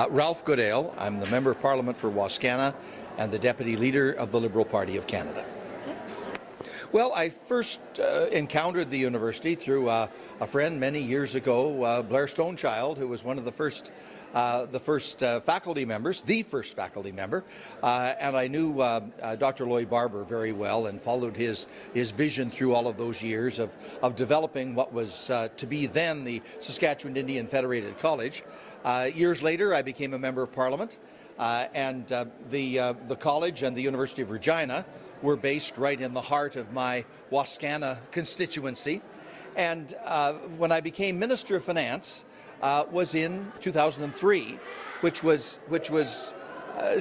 Ralph Goodale. I'm the Member of Parliament for Wascana and the Deputy Leader of the Liberal Party of Canada. Well, I first encountered the university through a friend many years ago, Blair Stonechild, who was one of the first faculty members, the first faculty member, and I knew Dr. Lloyd Barber very well and followed his vision through all of those years of developing what was to be then the Saskatchewan Indian Federated College. Years later, I became a Member of Parliament, and the college and the University of Regina were based right in the heart of my Wascana constituency. And when I became Minister of Finance, was in 2003, which was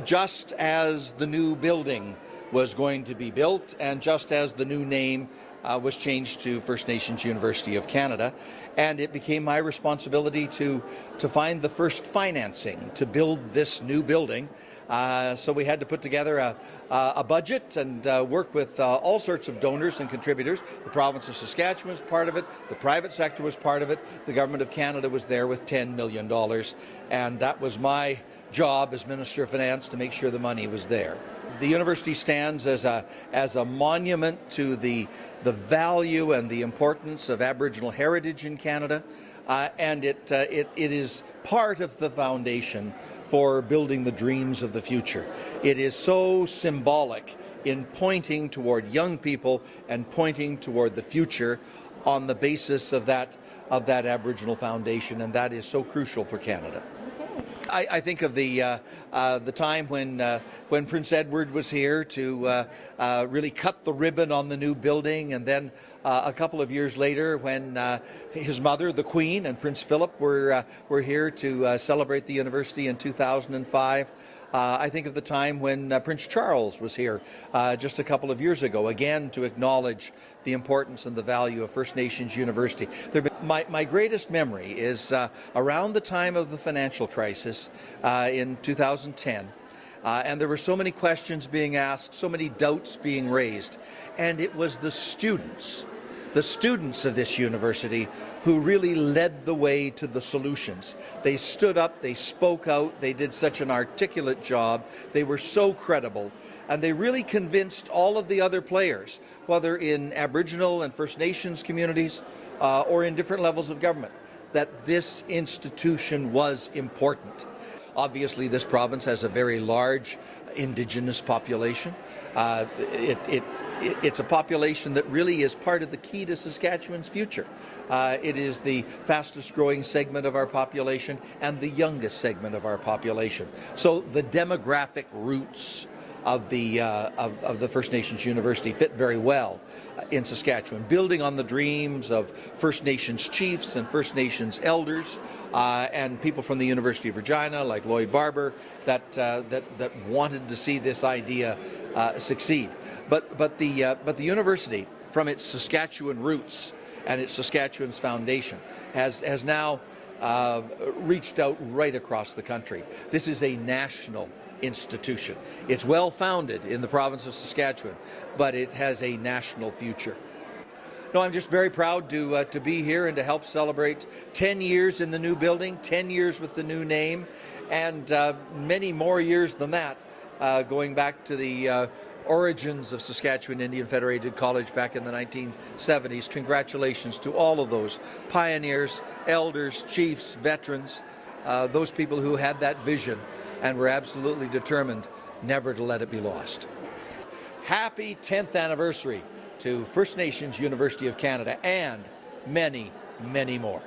just as the new building was going to be built and just as the new name was changed to First Nations University of Canada. And it became my responsibility to find the first financing to build this new building. So we had to put together a budget and work with all sorts of donors and contributors. The province of Saskatchewan was part of it, the private sector was part of it, the Government of Canada was there with $10 million, and that was my job as Minister of Finance to make sure the money was there. The university stands as a monument to the value and the importance of Aboriginal heritage in Canada, and it is part of the foundation for building the dreams of the future. It is so symbolic in pointing toward young people and pointing toward the future on the basis of that Aboriginal foundation, and that is so crucial for Canada. I think of the time when Prince Edward was here to really cut the ribbon on the new building, and then a couple of years later when his mother, the Queen, and Prince Philip were here to celebrate the university in 2005. I think of the time when Prince Charles was here just a couple of years ago, again to acknowledge the importance and the value of First Nations University. My greatest memory is around the time of the financial crisis in 2010. And there were so many questions being asked, so many doubts being raised, and it was the students of this university who really led the way to the solutions. They stood up, they spoke out, they did such an articulate job, they were so credible, and they really convinced all of the other players, whether in Aboriginal and First Nations communities or in different levels of government, that this institution was important. Obviously, this province has a very large Indigenous population. It's a population that really is part of the key to Saskatchewan's future. It is the fastest growing segment of our population and the youngest segment of our population. So the demographic roots of the First Nations University fit very well in Saskatchewan, building on the dreams of First Nations chiefs and First Nations elders and people from the University of Regina, like Lloyd Barber, that wanted to see this idea succeed. But the university, from its Saskatchewan roots and its Saskatchewan's foundation, has now reached out right across the country. This is a national institution. It's well founded in the province of Saskatchewan, but it has a national future. No, I'm just very proud to be here and to help celebrate 10 years in the new building, 10 years with the new name, and many more years than that, going back to the origins of Saskatchewan Indian Federated College back in the 1970s. Congratulations to all of those pioneers, elders, chiefs, veterans, those people who had that vision and were absolutely determined never to let it be lost. Happy 10th anniversary to First Nations University of Canada and many, many more.